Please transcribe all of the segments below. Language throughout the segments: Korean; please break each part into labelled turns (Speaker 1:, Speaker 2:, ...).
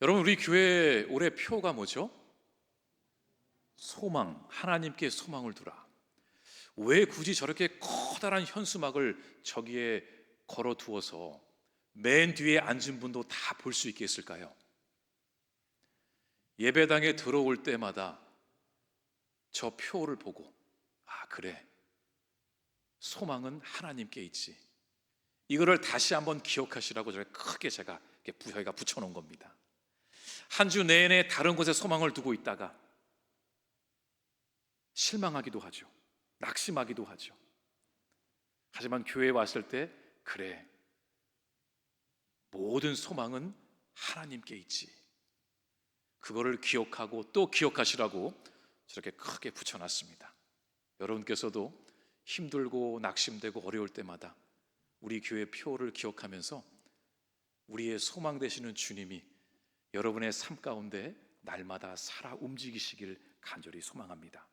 Speaker 1: 여러분, 우리 교회 올해 표가 뭐죠? 소망, 하나님께 소망을 두라. 왜 굳이 저렇게 커다란 현수막을 저기에 걸어 두어서 맨 뒤에 앉은 분도 다 볼 수 있게 했을까요? 예배당에 들어올 때마다 저 표를 보고, 아, 그래, 소망은 하나님께 있지, 이거를 다시 한번 기억하시라고 제가 저희가 붙여놓은 겁니다. 한 주 내내 다른 곳에 소망을 두고 있다가 실망하기도 하죠. 낙심하기도 하죠. 하지만 교회에 왔을 때, 그래, 모든 소망은 하나님께 있지, 그거를 기억하고 또 기억하시라고 저렇게 크게 붙여놨습니다. 여러분께서도 힘들고 낙심되고 어려울 때마다 우리 교회 표를 기억하면서 우리의 소망 되시는 주님이 여러분의 삶 가운데 날마다 살아 움직이시길 간절히 소망합니다.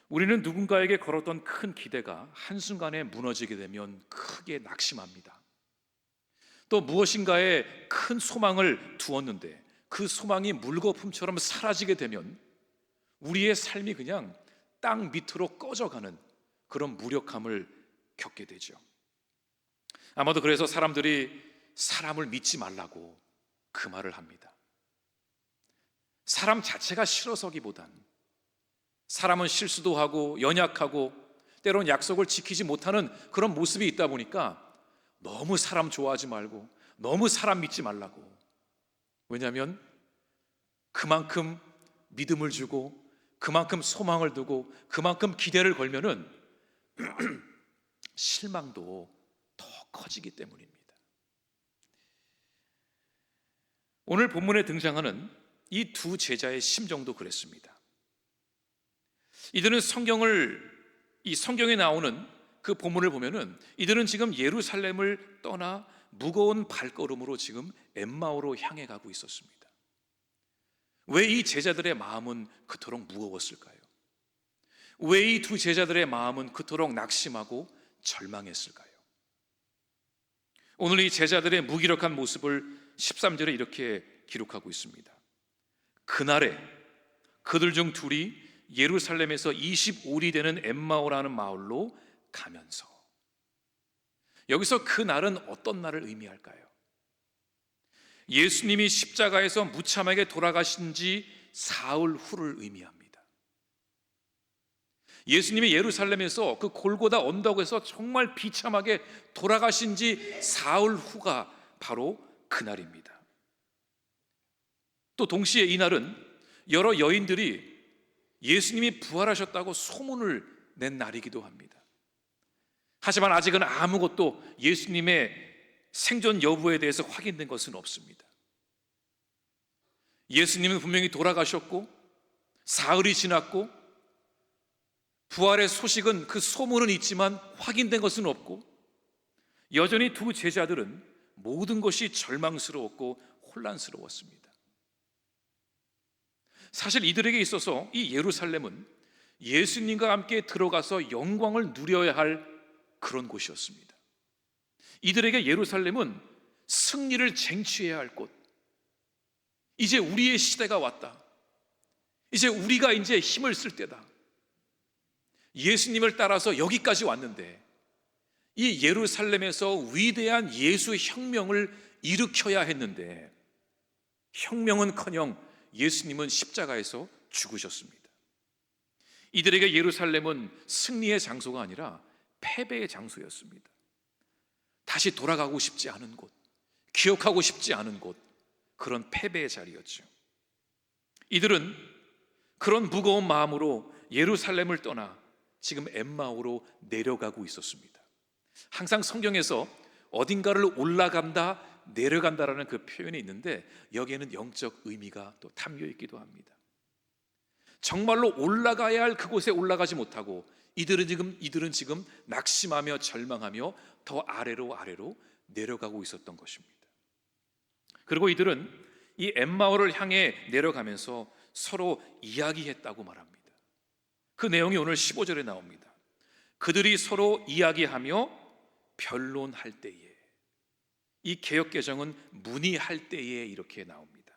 Speaker 1: 우리는 누군가에게 걸었던 큰 기대가 한순간에 무너지게 되면 크게 낙심합니다. 또 무엇인가에 큰 소망을 두었는데 그 소망이 물거품처럼 사라지게 되면 우리의 삶이 그냥 땅 밑으로 꺼져가는 그런 무력함을 겪게 되죠. 아마도 그래서 사람들이 사람을 믿지 말라고 그 말을 합니다. 사람 자체가 싫어서기보단 사람은 실수도 하고 연약하고 때론 약속을 지키지 못하는 그런 모습이 있다 보니까 너무 사람 좋아하지 말고 너무 사람 믿지 말라고. 왜냐하면 그만큼 믿음을 주고 그만큼 소망을 두고 그만큼 기대를 걸면은 실망도 더 커지기 때문입니다. 오늘 본문에 등장하는 이 두 제자의 심정도 그랬습니다. 이들은 이 성경에 나오는 그 본문을 보면은 이들은 지금 예루살렘을 떠나 무거운 발걸음으로 지금 엠마오로 향해 가고 있었습니다. 왜 이 제자들의 마음은 그토록 무거웠을까요? 왜 이 두 제자들의 마음은 그토록 낙심하고 절망했을까요? 오늘 이 제자들의 무기력한 모습을 13절에 이렇게 기록하고 있습니다. 그날에 그들 중 둘이 예루살렘에서 25리 되는 엠마오라는 마을로 가면서, 여기서 그날은 어떤 날을 의미할까요? 예수님이 십자가에서 무참하게 돌아가신 지 사흘 후를 의미합니다. 예수님이 예루살렘에서 그 골고다 언덕에서 정말 비참하게 돌아가신 지 사흘 후가 바로 그날입니다. 또 동시에 이날은 여러 여인들이 예수님이 부활하셨다고 소문을 낸 날이기도 합니다. 하지만 아직은 아무것도 예수님의 생존 여부에 대해서 확인된 것은 없습니다. 예수님은 분명히 돌아가셨고 사흘이 지났고 부활의 소식은, 그 소문은 있지만 확인된 것은 없고, 여전히 두 제자들은 모든 것이 절망스러웠고 혼란스러웠습니다. 사실 이들에게 있어서 이 예루살렘은 예수님과 함께 들어가서 영광을 누려야 할 그런 곳이었습니다. 이들에게 예루살렘은 승리를 쟁취해야 할 곳, 이제 우리의 시대가 왔다, 이제 우리가 이제 힘을 쓸 때다, 예수님을 따라서 여기까지 왔는데 이 예루살렘에서 위대한 예수 혁명을 일으켜야 했는데 혁명은커녕 예수님은 십자가에서 죽으셨습니다. 이들에게 예루살렘은 승리의 장소가 아니라 패배의 장소였습니다. 다시 돌아가고 싶지 않은 곳, 기억하고 싶지 않은 곳, 그런 패배의 자리였죠. 이들은 그런 무거운 마음으로 예루살렘을 떠나 지금 엠마오로 내려가고 있었습니다. 항상 성경에서 어딘가를 올라간다, 내려간다라는 그 표현이 있는데 여기에는 영적 의미가 또 담겨 있기도 합니다. 정말로 올라가야 할 그곳에 올라가지 못하고 이들은 지금 낙심하며 절망하며 더 아래로 내려가고 있었던 것입니다. 그리고 이들은 이 엠마오를 향해 내려가면서 서로 이야기했다고 말합니다. 그 내용이 오늘 15절에 나옵니다. 그들이 서로 이야기하며 변론할 때에, 이 개역개정은 문의할 때에 이렇게 나옵니다.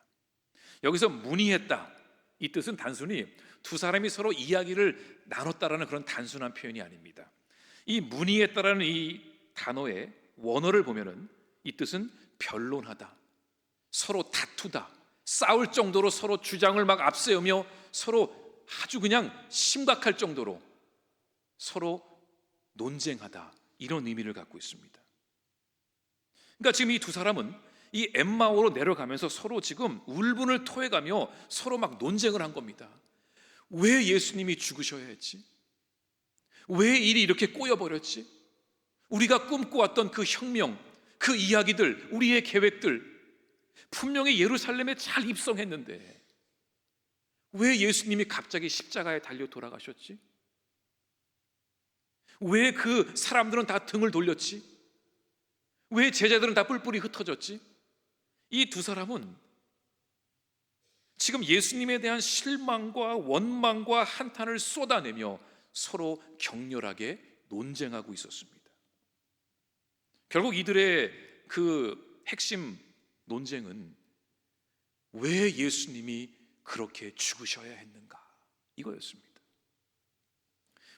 Speaker 1: 여기서 문의했다, 이 뜻은 단순히 두 사람이 서로 이야기를 나눴다라는 그런 단순한 표현이 아닙니다. 이 문의했다라는 이 단어의 원어를 보면은 이 뜻은 변론하다, 서로 다투다, 싸울 정도로 서로 주장을 막 앞세우며 서로 아주 그냥 심각할 정도로 서로 논쟁하다, 이런 의미를 갖고 있습니다. 그러니까 지금 이 두 사람은 이 엠마오로 내려가면서 서로 지금 울분을 토해가며 서로 막 논쟁을 한 겁니다. 왜 예수님이 죽으셔야 했지? 왜 일이 이렇게 꼬여버렸지? 우리가 꿈꿔왔던 그 혁명, 그 이야기들, 우리의 계획들 분명히 예루살렘에 잘 입성했는데 왜 예수님이 갑자기 십자가에 달려 돌아가셨지? 왜 그 사람들은 다 등을 돌렸지? 왜 제자들은 다 뿔뿔이 흩어졌지? 이 두 사람은 지금 예수님에 대한 실망과 원망과 한탄을 쏟아내며 서로 격렬하게 논쟁하고 있었습니다. 결국 이들의 그 핵심 논쟁은 왜 예수님이 그렇게 죽으셔야 했는가, 이거였습니다.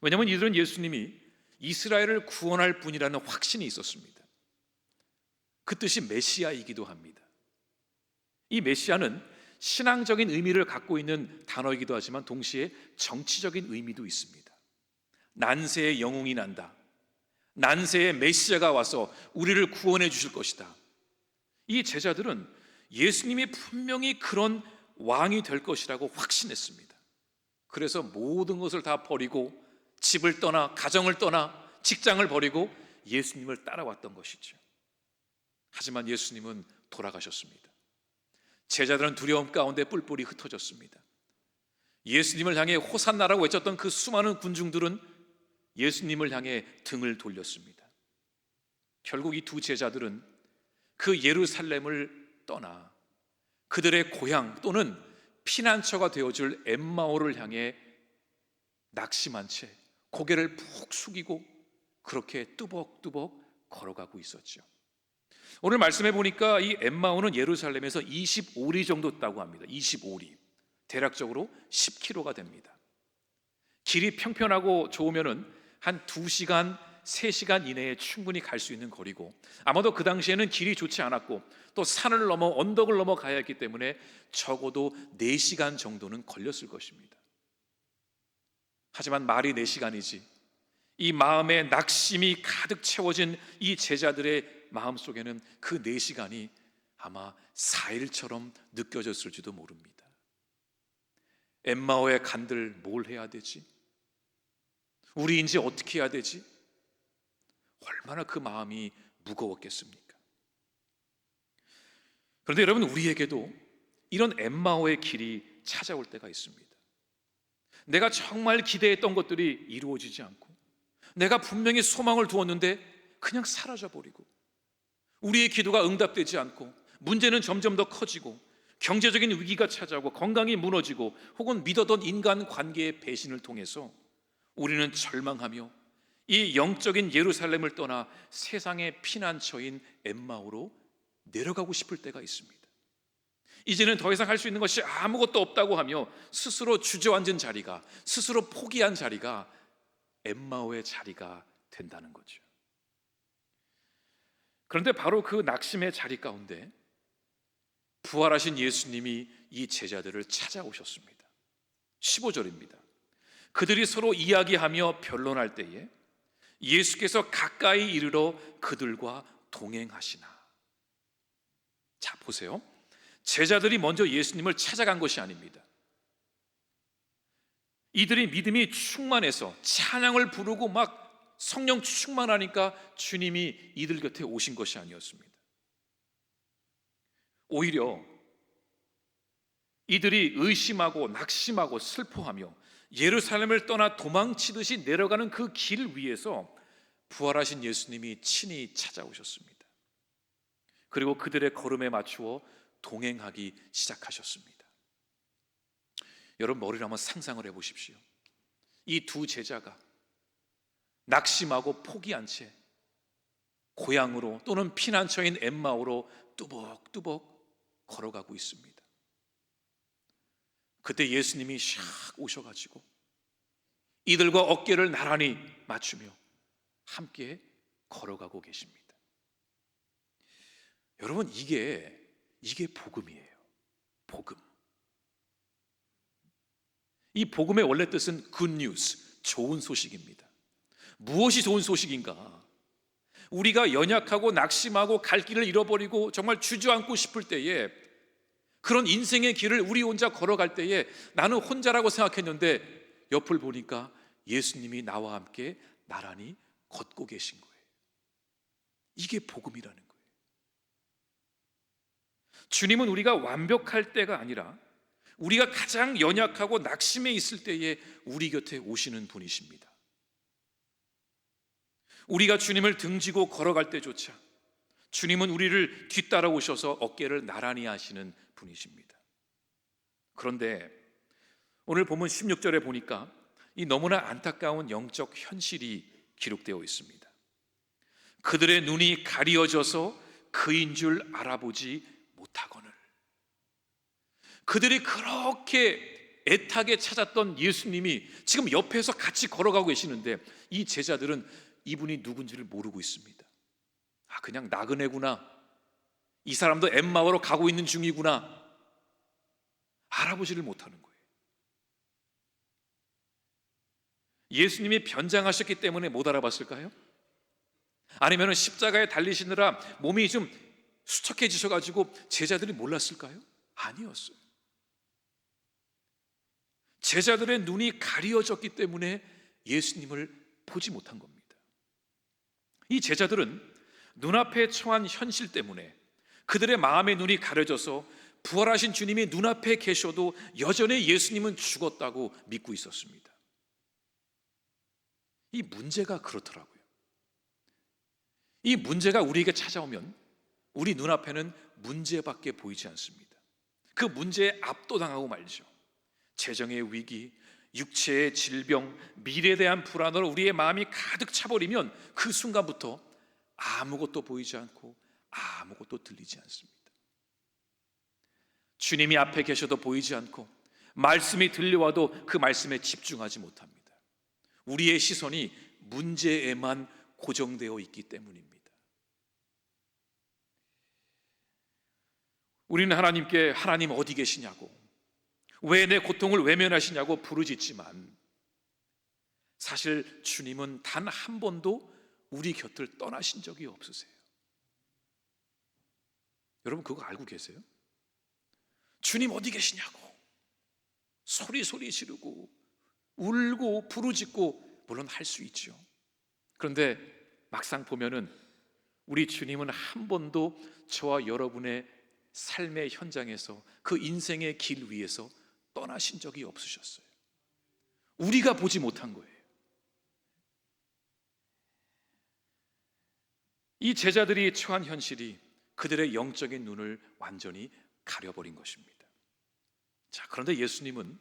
Speaker 1: 왜냐하면 이들은 예수님이 이스라엘을 구원할 분이라는 확신이 있었습니다. 그 뜻이 메시아이기도 합니다. 이 메시아는 신앙적인 의미를 갖고 있는 단어이기도 하지만 동시에 정치적인 의미도 있습니다. 난세의 영웅이 난다, 난세의 메시아가 와서 우리를 구원해 주실 것이다. 이 제자들은 예수님이 분명히 그런 왕이 될 것이라고 확신했습니다. 그래서 모든 것을 다 버리고 집을 떠나, 가정을 떠나, 직장을 버리고 예수님을 따라왔던 것이죠. 하지만 예수님은 돌아가셨습니다. 제자들은 두려움 가운데 뿔뿔이 흩어졌습니다. 예수님을 향해 호산나라고 외쳤던 그 수많은 군중들은 예수님을 향해 등을 돌렸습니다. 결국 이 두 제자들은 그 예루살렘을 떠나 그들의 고향 또는 피난처가 되어줄 엠마오를 향해 낙심한 채 고개를 푹 숙이고 그렇게 뚜벅뚜벅 걸어가고 있었죠. 오늘 말씀해 보니까 이 엠마오는 예루살렘에서 25리 정도 있다고 합니다. 25리, 대략적으로 10km가 됩니다. 길이 평평하고 좋으면은 한 2시간, 3시간 이내에 충분히 갈 수 있는 거리고, 아마도 그 당시에는 길이 좋지 않았고 또 산을 넘어 언덕을 넘어 가야 했기 때문에 적어도 4시간 정도는 걸렸을 것입니다. 하지만 말이 4시간이지 이 마음에 낙심이 가득 채워진 이 제자들의 마음속에는 그 4시간이 아마 4일처럼 느껴졌을지도 모릅니다. 엠마오에 간들 뭘 해야 되지? 우리 이제 어떻게 해야 되지? 얼마나 그 마음이 무거웠겠습니까? 그런데 여러분, 우리에게도 이런 엠마오의 길이 찾아올 때가 있습니다. 내가 정말 기대했던 것들이 이루어지지 않고 내가 분명히 소망을 두었는데 그냥 사라져버리고 우리의 기도가 응답되지 않고 문제는 점점 더 커지고 경제적인 위기가 찾아오고 건강이 무너지고 혹은 믿었던 인간관계의 배신을 통해서 우리는 절망하며 이 영적인 예루살렘을 떠나 세상의 피난처인 엠마오로 내려가고 싶을 때가 있습니다. 이제는 더 이상 할 수 있는 것이 아무것도 없다고 하며 스스로 주저앉은 자리가, 스스로 포기한 자리가 엠마오의 자리가 된다는 거죠. 그런데 바로 그 낙심의 자리 가운데 부활하신 예수님이 이 제자들을 찾아오셨습니다. 15절입니다. 그들이 서로 이야기하며 변론할 때에 예수께서 가까이 이르러 그들과 동행하시나. 자, 보세요. 제자들이 먼저 예수님을 찾아간 것이 아닙니다. 이들이 믿음이 충만해서 찬양을 부르고 막 성령 충만하니까 주님이 이들 곁에 오신 것이 아니었습니다. 오히려 이들이 의심하고 낙심하고 슬퍼하며 예루살렘을 떠나 도망치듯이 내려가는 그 길 위에서 부활하신 예수님이 친히 찾아오셨습니다. 그리고 그들의 걸음에 맞추어 동행하기 시작하셨습니다. 여러분, 머리를 한번 상상을 해보십시오. 이 두 제자가 낙심하고 포기한 채 고향으로 또는 피난처인 엠마오로 뚜벅뚜벅 걸어가고 있습니다. 그때 예수님이 샥 오셔가지고 이들과 어깨를 나란히 맞추며 함께 걸어가고 계십니다. 여러분, 이게 복음이에요. 복음. 이 복음의 원래 뜻은 good news, 좋은 소식입니다. 무엇이 좋은 소식인가? 우리가 연약하고 낙심하고 갈 길을 잃어버리고 정말 주저앉고 싶을 때에, 그런 인생의 길을 우리 혼자 걸어갈 때에 나는 혼자라고 생각했는데 옆을 보니까 예수님이 나와 함께 나란히 걷고 계신 거예요. 이게 복음이라는 거예요. 주님은 우리가 완벽할 때가 아니라 우리가 가장 연약하고 낙심해 있을 때에 우리 곁에 오시는 분이십니다. 우리가 주님을 등지고 걸어갈 때조차 주님은 우리를 뒤따라오셔서 어깨를 나란히 하시는 분이십니다. 그런데 오늘 본문 16절에 보니까 이 너무나 안타까운 영적 현실이 기록되어 있습니다. 그들의 눈이 가리어져서 그인 줄 알아보지 못하거늘. 그들이 그렇게 애타게 찾았던 예수님이 지금 옆에서 같이 걸어가고 계시는데 이 제자들은 이분이 누군지를 모르고 있습니다. 아, 그냥 나그네구나, 이 사람도 엠마오로 가고 있는 중이구나, 알아보지를 못하는 거예요. 예수님이 변장하셨기 때문에 못 알아봤을까요? 아니면 십자가에 달리시느라 몸이 좀 수척해지셔가지고 제자들이 몰랐을까요? 아니었어요. 제자들의 눈이 가리어졌기 때문에 예수님을 보지 못한 겁니다. 이 제자들은 눈앞에 처한 현실 때문에 그들의 마음의 눈이 가려져서 부활하신 주님이 눈앞에 계셔도 여전히 예수님은 죽었다고 믿고 있었습니다. 이 문제가 그렇더라고요. 이 문제가 우리에게 찾아오면 우리 눈앞에는 문제밖에 보이지 않습니다. 그 문제에 압도당하고 말죠. 재정의 위기, 육체의 질병, 미래에 대한 불안으로 우리의 마음이 가득 차버리면 그 순간부터 아무것도 보이지 않고 아무것도 들리지 않습니다. 주님이 앞에 계셔도 보이지 않고 말씀이 들려와도 그 말씀에 집중하지 못합니다. 우리의 시선이 문제에만 고정되어 있기 때문입니다. 우리는 하나님께 하나님 어디 계시냐고, 왜 내 고통을 외면하시냐고 부르짖지만 사실 주님은 단 한 번도 우리 곁을 떠나신 적이 없으세요. 여러분, 그거 알고 계세요? 주님 어디 계시냐고 소리 지르고 울고 부르짖고 물론 할 수 있죠. 그런데 막상 보면은 우리 주님은 한 번도 저와 여러분의 삶의 현장에서 그 인생의 길 위에서 떠나신 적이 없으셨어요. 우리가 보지 못한 거예요. 이 제자들이 처한 현실이 그들의 영적인 눈을 완전히 가려버린 것입니다. 자, 그런데 예수님은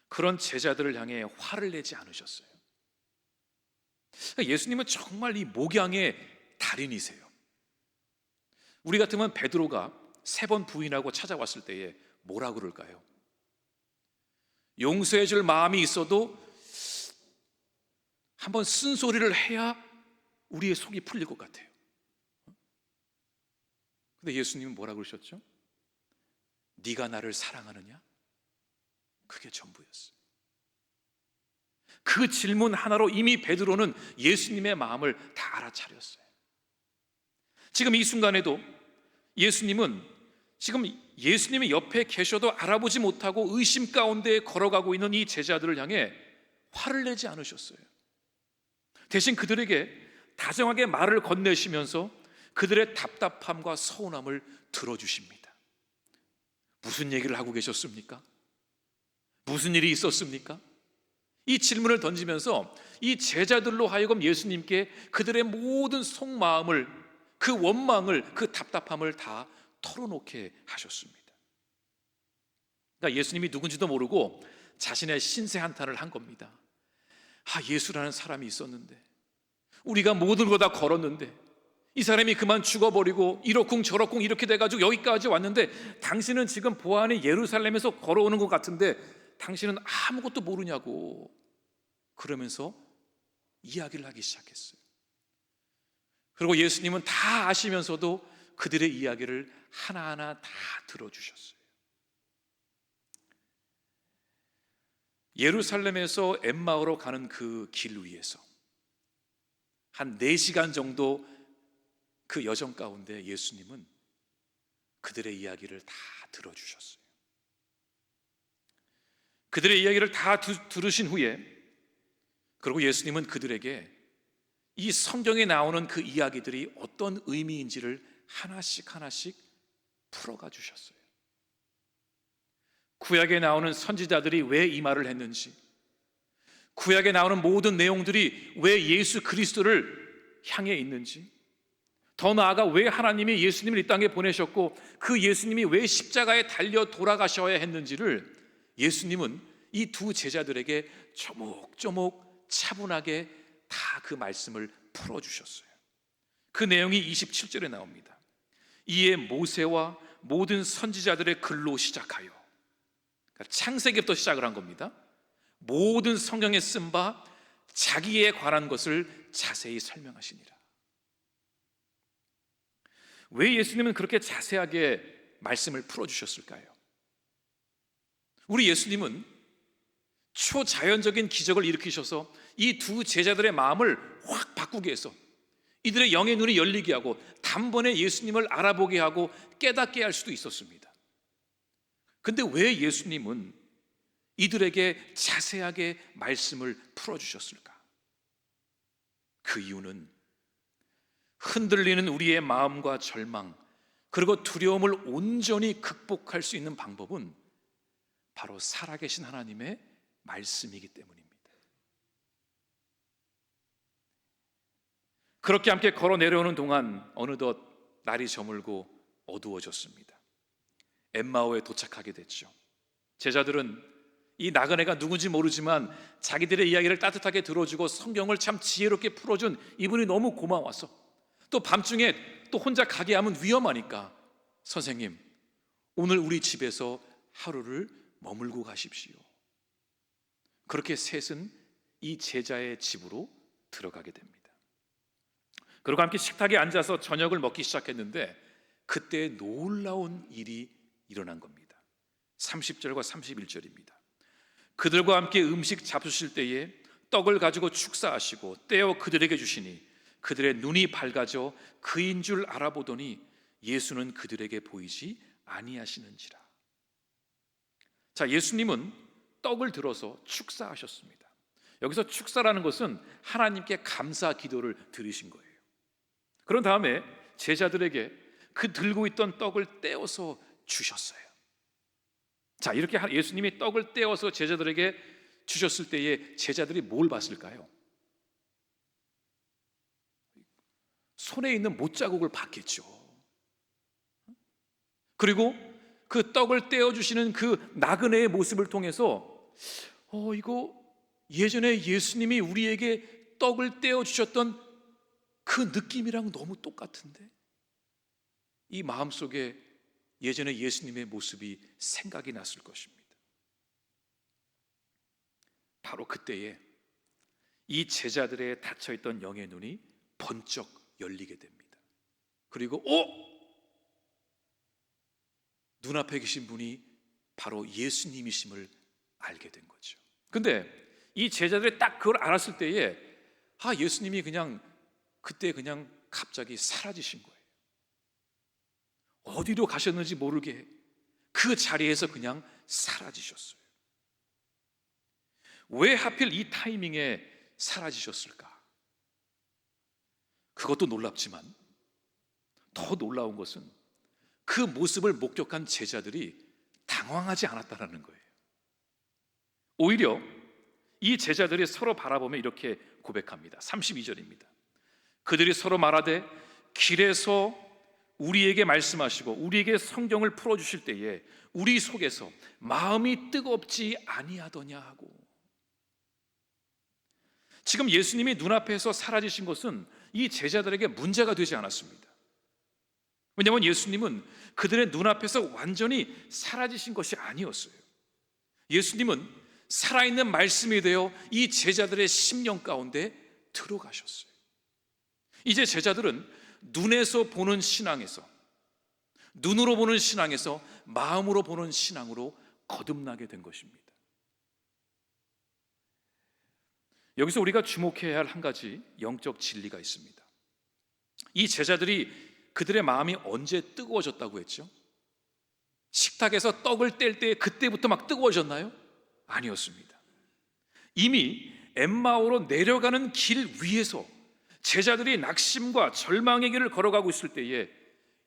Speaker 1: 그런 제자들을 향해 화를 내지 않으셨어요. 예수님은 정말 이 목양의 달인이세요. 우리 같으면 베드로가 3번 부인하고 찾아왔을 때에 뭐라 그럴까요? 용서해 줄 마음이 있어도 한번 쓴소리를 해야 우리의 속이 풀릴 것 같아요. 근데 예수님은 뭐라 그러셨죠? 네가 나를 사랑하느냐? 그게 전부였어요. 그 질문 하나로 이미 베드로는 예수님의 마음을 다 알아차렸어요. 지금 이 순간에도 예수님은 지금 예수님의 옆에 계셔도 알아보지 못하고 의심 가운데 걸어가고 있는 이 제자들을 향해 화를 내지 않으셨어요. 대신 그들에게 다정하게 말을 건네시면서 그들의 답답함과 서운함을 들어주십니다. 무슨 얘기를 하고 계셨습니까? 무슨 일이 있었습니까? 이 질문을 던지면서 이 제자들로 하여금 예수님께 그들의 모든 속마음을, 그 원망을, 그 답답함을 다 털어놓게 하셨습니다. 그러니까 예수님이 누군지도 모르고 자신의 신세 한탄을 한 겁니다. 아, 예수라는 사람이 있었는데, 우리가 모든 거 다 걸었는데 이 사람이 그만 죽어버리고 이러쿵 저러쿵 이렇게 돼가지고 여기까지 왔는데 당신은 지금 보아하니 예루살렘에서 걸어오는 것 같은데 당신은 아무것도 모르냐고 그러면서 이야기를 하기 시작했어요. 그리고 예수님은 다 아시면서도 그들의 이야기를 하나하나 다 들어주셨어요. 예루살렘에서 엠마오로 가는 그 길 위에서 한 4시간 정도 그 여정 가운데 예수님은 그들의 이야기를 다 들어주셨어요. 그들의 이야기를 다 들으신 후에 그리고 예수님은 그들에게 이 성경에 나오는 그 이야기들이 어떤 의미인지를 하나씩 하나씩 풀어가 주셨어요. 구약에 나오는 선지자들이 왜 이 말을 했는지, 구약에 나오는 모든 내용들이 왜 예수 그리스도를 향해 있는지, 더 나아가 왜 하나님이 예수님을 이 땅에 보내셨고 그 예수님이 왜 십자가에 달려 돌아가셔야 했는지를 예수님은 이 두 제자들에게 조목조목 차분하게 다 그 말씀을 풀어주셨어요. 그 내용이 27절에 나옵니다. 이에 모세와 모든 선지자들의 글로 시작하여, 그러니까 창세기부터 시작을 한 겁니다. 모든 성경에 쓴 바 자기에 관한 것을 자세히 설명하시니라. 왜 예수님은 그렇게 자세하게 말씀을 풀어주셨을까요? 우리 예수님은 초자연적인 기적을 일으키셔서 이 두 제자들의 마음을 확 바꾸게 해서 이들의 영의 눈이 열리게 하고 단번에 예수님을 알아보게 하고 깨닫게 할 수도 있었습니다. 근데 왜 예수님은 이들에게 자세하게 말씀을 풀어주셨을까? 그 이유는 흔들리는 우리의 마음과 절망 그리고 두려움을 온전히 극복할 수 있는 방법은 바로 살아계신 하나님의 말씀이기 때문입니다. 그렇게 함께 걸어 내려오는 동안 어느덧 날이 저물고 어두워졌습니다. 엠마오에 도착하게 됐죠. 제자들은 이 나그네가 누군지 모르지만 자기들의 이야기를 따뜻하게 들어주고 성경을 참 지혜롭게 풀어준 이분이 너무 고마워서, 또 밤중에 또 혼자 가게 하면 위험하니까 선생님, 오늘 우리 집에서 하루를 머물고 가십시오. 그렇게 셋은 이 제자의 집으로 들어가게 됩니다. 그리고 함께 식탁에 앉아서 저녁을 먹기 시작했는데 그때 놀라운 일이 일어난 겁니다. 30절과 31절입니다. 그들과 함께 음식 잡수실 때에 떡을 가지고 축사하시고 떼어 그들에게 주시니 그들의 눈이 밝아져 그인 줄 알아보더니 예수는 그들에게 보이지 아니하시는지라. 자, 예수님은 떡을 들어서 축사하셨습니다. 여기서 축사라는 것은 하나님께 감사 기도를 드리신 거예요. 그런 다음에 제자들에게 그 들고 있던 떡을 떼어서 주셨어요. 자, 이렇게 예수님이 떡을 떼어서 제자들에게 주셨을 때에 제자들이 뭘 봤을까요? 손에 있는 못자국을 봤겠죠. 그리고 그 떡을 떼어주시는 그 나그네의 모습을 통해서 이거 예전에 예수님이 우리에게 떡을 떼어주셨던 그 느낌이랑 너무 똑같은데, 이 마음속에 예전에 예수님의 모습이 생각이 났을 것입니다. 바로 그때에 이 제자들의 닫혀있던 영의 눈이 번쩍 열리게 됩니다. 그리고 눈앞에 계신 분이 바로 예수님이심을 알게 된 거죠. 근데 이 제자들이 딱 그걸 알았을 때에 예수님이 그때 갑자기 사라지신 거예요. 어디로 가셨는지 모르게 그 자리에서 그냥 사라지셨어요. 왜 하필 이 타이밍에 사라지셨을까? 그것도 놀랍지만 더 놀라운 것은 그 모습을 목격한 제자들이 당황하지 않았다는 거예요. 오히려 이 제자들이 서로 바라보며 이렇게 고백합니다. 32절입니다. 그들이 서로 말하되 길에서 우리에게 말씀하시고 우리에게 성경을 풀어주실 때에 우리 속에서 마음이 뜨겁지 아니하더냐 하고. 지금 예수님이 눈앞에서 사라지신 것은 이 제자들에게 문제가 되지 않았습니다. 왜냐하면 예수님은 그들의 눈앞에서 완전히 사라지신 것이 아니었어요. 예수님은 살아있는 말씀이 되어 이 제자들의 심령 가운데 들어가셨어요. 이제 제자들은 눈에서 보는 신앙에서, 눈으로 보는 신앙에서 마음으로 보는 신앙으로 거듭나게 된 것입니다. 여기서 우리가 주목해야 할 한 가지 영적 진리가 있습니다. 이 제자들이 그들의 마음이 언제 뜨거워졌다고 했죠? 식탁에서 떡을 뗄 때 그때부터 막 뜨거워졌나요? 아니었습니다. 이미 엠마오로 내려가는 길 위에서 제자들이 낙심과 절망의 길을 걸어가고 있을 때에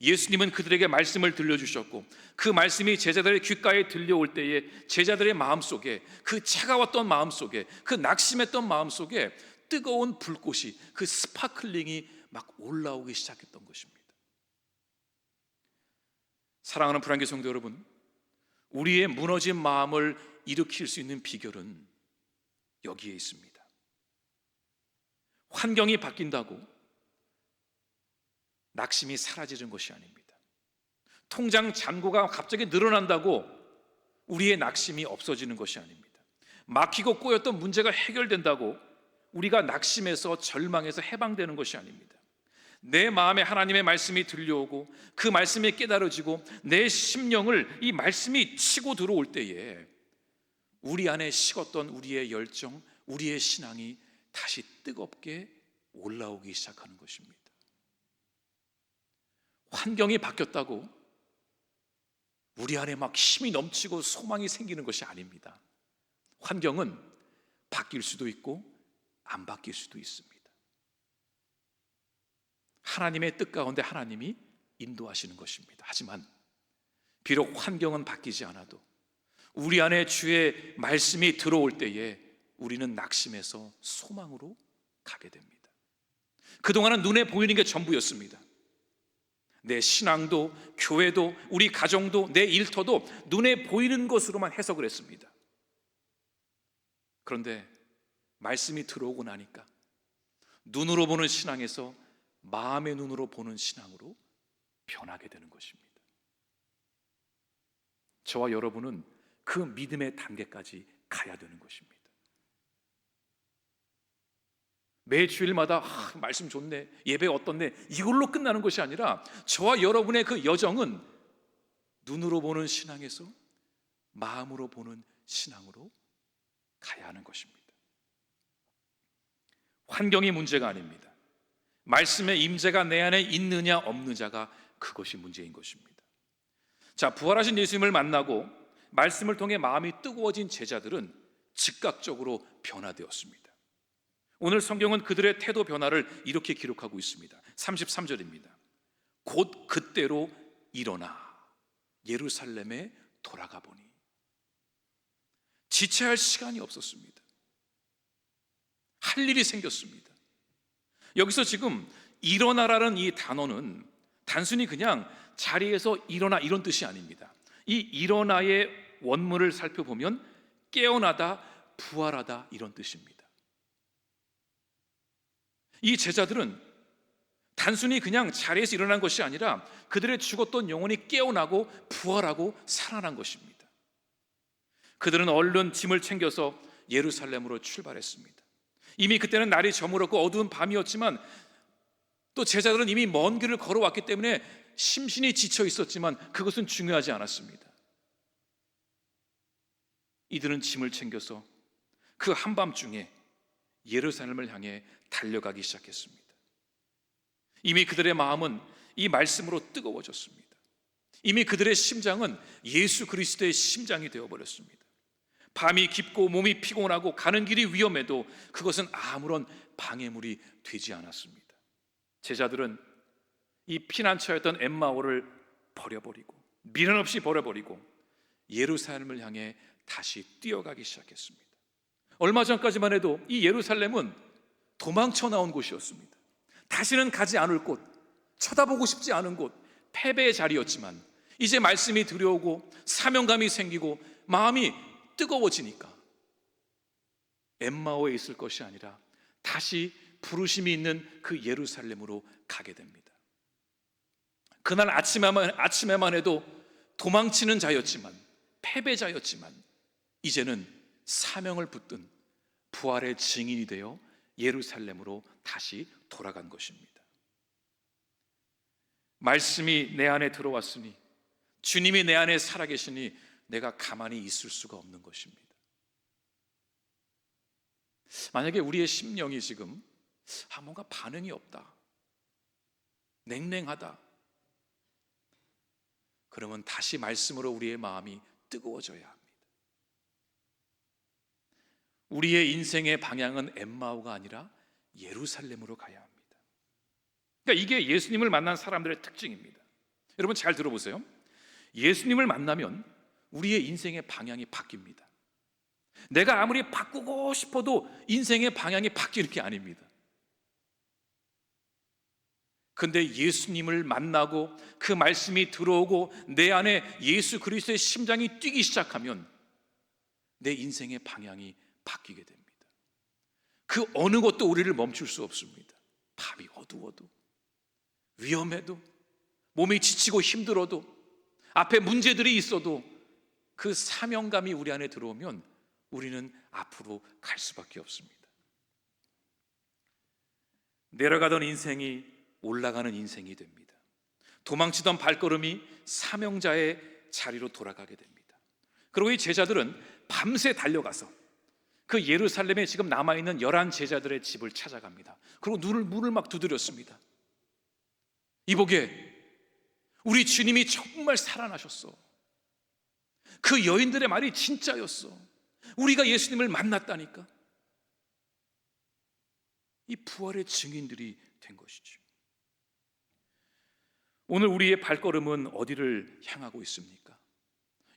Speaker 1: 예수님은 그들에게 말씀을 들려주셨고, 그 말씀이 제자들의 귓가에 들려올 때에 제자들의 마음속에, 그 차가웠던 마음속에, 그 낙심했던 마음속에 뜨거운 불꽃이, 그 스파클링이 막 올라오기 시작했던 것입니다. 사랑하는 불안교 성도 여러분, 우리의 무너진 마음을 일으킬 수 있는 비결은 여기에 있습니다. 환경이 바뀐다고 낙심이 사라지는 것이 아닙니다. 통장 잔고가 갑자기 늘어난다고 우리의 낙심이 없어지는 것이 아닙니다. 막히고 꼬였던 문제가 해결된다고 우리가 낙심에서 절망에서 해방되는 것이 아닙니다. 내 마음에 하나님의 말씀이 들려오고 그 말씀이 깨달아지고 내 심령을 이 말씀이 치고 들어올 때에 우리 안에 식었던 우리의 열정, 우리의 신앙이 다시 뜨겁게 올라오기 시작하는 것입니다. 환경이 바뀌었다고 우리 안에 막 힘이 넘치고 소망이 생기는 것이 아닙니다. 환경은 바뀔 수도 있고 안 바뀔 수도 있습니다. 하나님의 뜻 가운데 하나님이 인도하시는 것입니다. 하지만 비록 환경은 바뀌지 않아도 우리 안에 주의 말씀이 들어올 때에 우리는 낙심에서 소망으로 가게 됩니다. 그동안은 눈에 보이는 게 전부였습니다. 내 신앙도, 교회도, 우리 가정도, 내 일터도 눈에 보이는 것으로만 해석을 했습니다. 그런데 말씀이 들어오고 나니까 눈으로 보는 신앙에서 마음의 눈으로 보는 신앙으로 변하게 되는 것입니다. 저와 여러분은 그 믿음의 단계까지 가야 되는 것입니다. 매 주일마다 말씀 좋네, 예배 어떻네, 이걸로 끝나는 것이 아니라 저와 여러분의 그 여정은 눈으로 보는 신앙에서 마음으로 보는 신앙으로 가야 하는 것입니다. 환경이 문제가 아닙니다. 말씀의 임재가 내 안에 있느냐 없느냐가 그것이 문제인 것입니다. 자, 부활하신 예수님을 만나고 말씀을 통해 마음이 뜨거워진 제자들은 즉각적으로 변화되었습니다. 오늘 성경은 그들의 태도 변화를 이렇게 기록하고 있습니다. 33절입니다. 곧 그때로 일어나 예루살렘에 돌아가 보니. 지체할 시간이 없었습니다. 할 일이 생겼습니다. 여기서 지금 일어나라는 이 단어는 단순히 그냥 자리에서 일어나 이런 뜻이 아닙니다. 이 일어나의 원문을 살펴보면 깨어나다, 부활하다 이런 뜻입니다. 이 제자들은 단순히 그냥 자리에서 일어난 것이 아니라 그들의 죽었던 영혼이 깨어나고 부활하고 살아난 것입니다. 그들은 얼른 짐을 챙겨서 예루살렘으로 출발했습니다. 이미 그때는 날이 저물었고 어두운 밤이었지만 또 제자들은 이미 먼 길을 걸어왔기 때문에 심신이 지쳐 있었지만 그것은 중요하지 않았습니다. 이들은 짐을 챙겨서 그 한밤중에 예루살렘을 향해 달려가기 시작했습니다. 이미 그들의 마음은 이 말씀으로 뜨거워졌습니다. 이미 그들의 심장은 예수 그리스도의 심장이 되어버렸습니다. 밤이 깊고 몸이 피곤하고 가는 길이 위험해도 그것은 아무런 방해물이 되지 않았습니다. 제자들은 이 피난처였던 엠마오를 버려버리고 미련 없이 버려버리고 예루살렘을 향해 다시 뛰어가기 시작했습니다. 얼마 전까지만 해도 이 예루살렘은 도망쳐 나온 곳이었습니다. 다시는 가지 않을 곳, 쳐다보고 싶지 않은 곳, 패배의 자리였지만 이제 말씀이 들여오고 사명감이 생기고 마음이 뜨거워지니까 엠마오에 있을 것이 아니라 다시 부르심이 있는 그 예루살렘으로 가게 됩니다. 그날 아침에만 해도 도망치는 자였지만, 패배자였지만, 이제는 사명을 붙든 부활의 증인이 되어 예루살렘으로 다시 돌아간 것입니다. 말씀이 내 안에 들어왔으니, 주님이 내 안에 살아계시니 내가 가만히 있을 수가 없는 것입니다. 만약에 우리의 심령이 지금 뭔가 반응이 없다, 냉랭하다, 그러면 다시 말씀으로 우리의 마음이 뜨거워져야 합니다. 우리의 인생의 방향은 엠마오가 아니라 예루살렘으로 가야 합니다. 그러니까 이게 예수님을 만난 사람들의 특징입니다. 여러분 잘 들어보세요. 예수님을 만나면 우리의 인생의 방향이 바뀝니다. 내가 아무리 바꾸고 싶어도 인생의 방향이 바뀌는 게 아닙니다. 근데 예수님을 만나고 그 말씀이 들어오고 내 안에 예수 그리스도의 심장이 뛰기 시작하면 내 인생의 방향이 바뀌게 됩니다. 그 어느 것도 우리를 멈출 수 없습니다. 밤이 어두워도, 위험해도, 몸이 지치고 힘들어도, 앞에 문제들이 있어도 그 사명감이 우리 안에 들어오면 우리는 앞으로 갈 수밖에 없습니다. 내려가던 인생이 올라가는 인생이 됩니다. 도망치던 발걸음이 사명자의 자리로 돌아가게 됩니다. 그리고 이 제자들은 밤새 달려가서 그 예루살렘에 지금 남아있는 11 제자들의 집을 찾아갑니다. 그리고 문을 막 두드렸습니다. 이보게, 우리 주님이 정말 살아나셨어. 그 여인들의 말이 진짜였어. 우리가 예수님을 만났다니까. 이 부활의 증인들이 된 것이죠. 오늘 우리의 발걸음은 어디를 향하고 있습니까?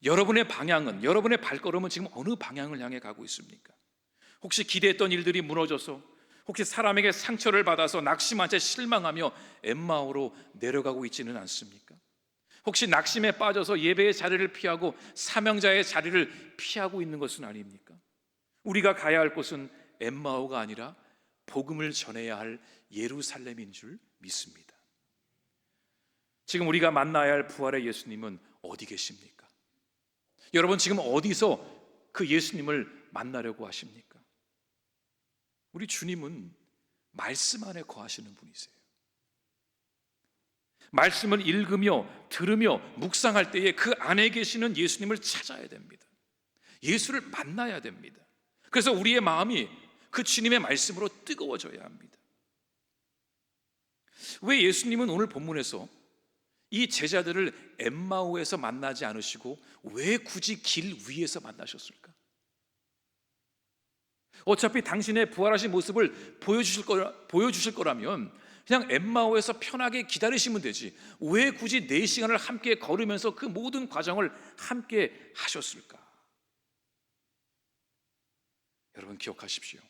Speaker 1: 여러분의 발걸음은 지금 어느 방향을 향해 가고 있습니까? 혹시 기대했던 일들이 무너져서, 혹시 사람에게 상처를 받아서 낙심한 채 실망하며 엠마오로 내려가고 있지는 않습니까? 혹시 낙심에 빠져서 예배의 자리를 피하고 사명자의 자리를 피하고 있는 것은 아닙니까? 우리가 가야 할 곳은 엠마오가 아니라 복음을 전해야 할 예루살렘인 줄 믿습니다. 지금 우리가 만나야 할 부활의 예수님은 어디 계십니까? 여러분 지금 어디서 그 예수님을 만나려고 하십니까? 우리 주님은 말씀 안에 거하시는 분이세요. 말씀을 읽으며 들으며 묵상할 때에 그 안에 계시는 예수님을 찾아야 됩니다. 예수를 만나야 됩니다. 그래서 우리의 마음이 그 주님의 말씀으로 뜨거워져야 합니다. 왜 예수님은 오늘 본문에서 이 제자들을 엠마오에서 만나지 않으시고 왜 굳이 길 위에서 만나셨을까? 어차피 당신의 부활하신 모습을 보여주실 거라면 그냥 엠마오에서 편하게 기다리시면 되지, 왜 굳이 4시간을 함께 걸으면서 그 모든 과정을 함께 하셨을까? 여러분 기억하십시오.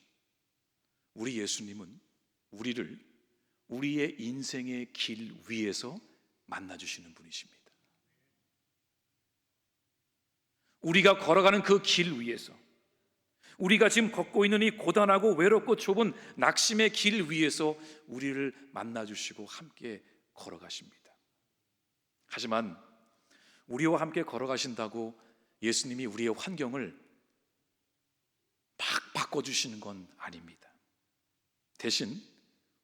Speaker 1: 우리 예수님은 우리를 우리의 인생의 길 위에서 만나주시는 분이십니다. 우리가 걸어가는 그 길 위에서, 우리가 지금 걷고 있는 이 고단하고 외롭고 좁은 낙심의 길 위에서 우리를 만나주시고 함께 걸어가십니다. 하지만 우리와 함께 걸어가신다고 예수님이 우리의 환경을 막 바꿔주시는 건 아닙니다. 대신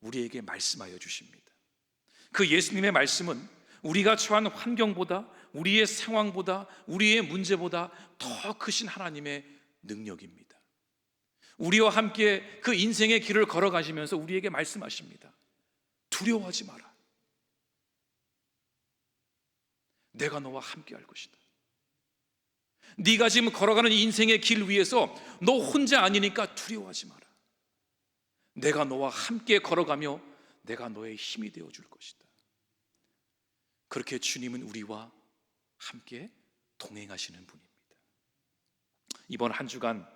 Speaker 1: 우리에게 말씀하여 주십니다. 그 예수님의 말씀은 우리가 처한 환경보다, 우리의 상황보다, 우리의 문제보다 더 크신 하나님의 능력입니다. 우리와 함께 그 인생의 길을 걸어가시면서 우리에게 말씀하십니다. 두려워하지 마라. 내가 너와 함께 할 것이다. 네가 지금 걸어가는 인생의 길 위에서 너 혼자 아니니까 두려워하지 마라. 내가 너와 함께 걸어가며 내가 너의 힘이 되어줄 것이다. 그렇게 주님은 우리와 함께 동행하시는 분입니다. 이번 한 주간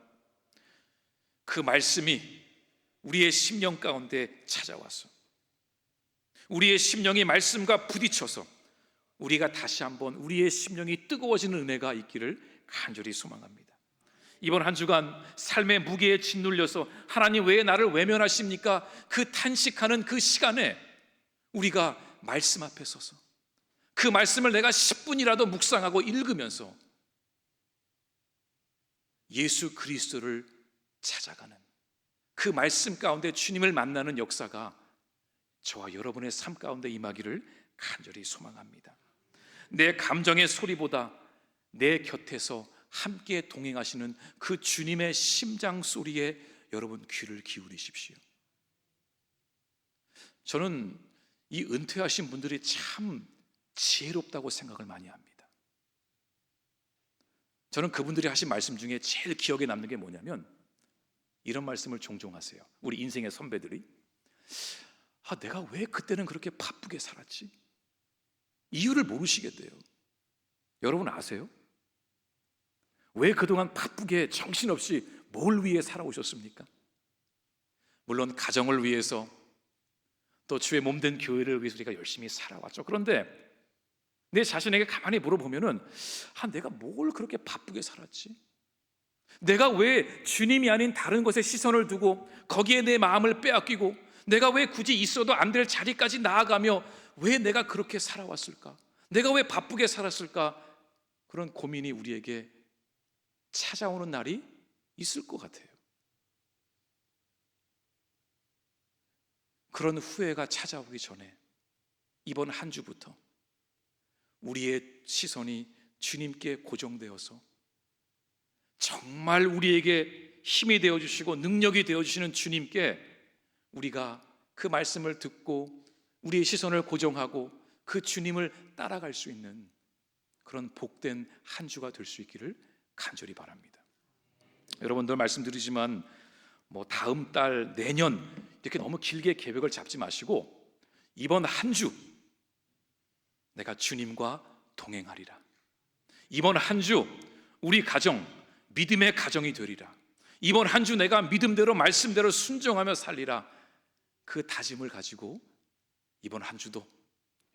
Speaker 1: 그 말씀이 우리의 심령 가운데 찾아와서 우리의 심령이 말씀과 부딪혀서 우리가 다시 한번 우리의 심령이 뜨거워지는 은혜가 있기를 간절히 소망합니다. 이번 한 주간 삶의 무게에 짓눌려서 하나님 왜 나를 외면하십니까? 그 탄식하는 그 시간에 우리가 말씀 앞에 서서 그 말씀을 내가 10분이라도 묵상하고 읽으면서 예수 그리스도를 찾아가는 그 말씀 가운데 주님을 만나는 역사가 저와 여러분의 삶 가운데 임하기를 간절히 소망합니다. 내 감정의 소리보다 내 곁에서 함께 동행하시는 그 주님의 심장 소리에 여러분 귀를 기울이십시오. 저는 이 은퇴하신 분들이 참 지혜롭다고 생각을 많이 합니다. 저는 그분들이 하신 말씀 중에 제일 기억에 남는 게 뭐냐면 이런 말씀을 종종 하세요. 우리 인생의 선배들이 내가 왜 그때는 그렇게 바쁘게 살았지? 이유를 모르시겠대요. 여러분 아세요? 왜 그동안 바쁘게 정신없이 뭘 위해 살아오셨습니까? 물론 가정을 위해서 또 주의 몸된 교회를 위해서 우리가 열심히 살아왔죠. 그런데 내 자신에게 가만히 물어보면은 내가 뭘 그렇게 바쁘게 살았지? 내가 왜 주님이 아닌 다른 것에 시선을 두고 거기에 내 마음을 빼앗기고 내가 왜 굳이 있어도 안 될 자리까지 나아가며 왜 내가 그렇게 살아왔을까? 내가 왜 바쁘게 살았을까? 그런 고민이 우리에게 찾아오는 날이 있을 것 같아요. 그런 후회가 찾아오기 전에 이번 한 주부터 우리의 시선이 주님께 고정되어서 정말 우리에게 힘이 되어주시고 능력이 되어주시는 주님께 우리가 그 말씀을 듣고 우리의 시선을 고정하고 그 주님을 따라갈 수 있는 그런 복된 한 주가 될 수 있기를 간절히 바랍니다. 여러분들 말씀드리지만 다음 달, 내년 이렇게 너무 길게 계획을 잡지 마시고 이번 한 주 내가 주님과 동행하리라. 이번 한 주 우리 가정 믿음의 가정이 되리라. 이번 한 주 내가 믿음대로 말씀대로 순종하며 살리라. 그 다짐을 가지고 이번 한 주도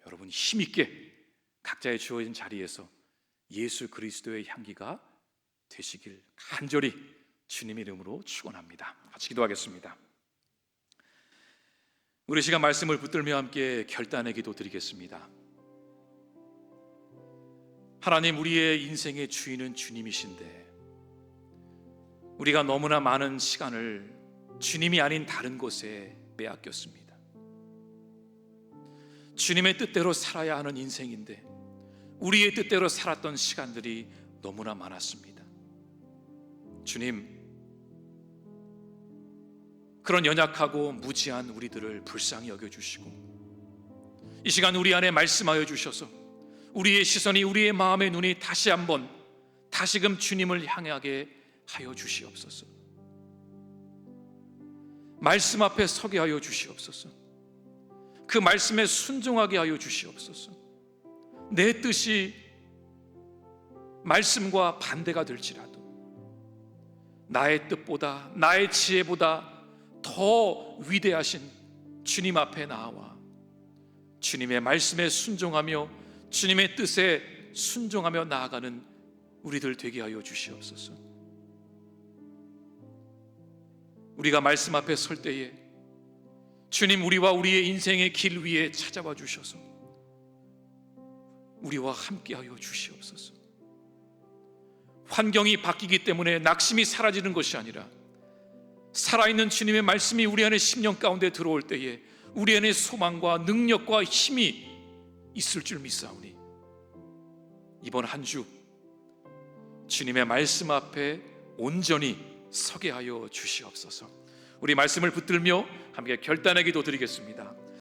Speaker 1: 여러분 힘있게 각자의 주어진 자리에서 예수 그리스도의 향기가 되시길 간절히 주님의 이름으로 축원합니다. 같이 기도하겠습니다. 우리 시간 말씀을 붙들며 함께 결단의 기도 드리겠습니다. 하나님, 우리의 인생의 주인은 주님이신데 우리가 너무나 많은 시간을 주님이 아닌 다른 곳에 빼앗겼습니다. 주님의 뜻대로 살아야 하는 인생인데 우리의 뜻대로 살았던 시간들이 너무나 많았습니다. 주님, 그런 연약하고 무지한 우리들을 불쌍히 여겨주시고 이 시간 우리 안에 말씀하여 주셔서 우리의 시선이, 우리의 마음의 눈이 다시 한번 다시금 주님을 향하게 하여 주시옵소서. 말씀 앞에 서게 하여 주시옵소서. 그 말씀에 순종하게 하여 주시옵소서. 내 뜻이 말씀과 반대가 될지라도 나의 뜻보다, 나의 지혜보다 더 위대하신 주님 앞에 나와 주님의 말씀에 순종하며 주님의 뜻에 순종하며 나아가는 우리들 되게 하여 주시옵소서. 우리가 말씀 앞에 설 때에 주님, 우리와 우리의 인생의 길 위에 찾아와 주셔서 우리와 함께하여 주시옵소서. 환경이 바뀌기 때문에 낙심이 사라지는 것이 아니라 살아있는 주님의 말씀이 우리 안에 심령 가운데 들어올 때에 우리 안에 소망과 능력과 힘이 있을 줄 믿사오니 이번 한 주 주님의 말씀 앞에 온전히 서게 하여 주시옵소서. 우리 말씀을 붙들며 함께 결단의 기도 드리겠습니다.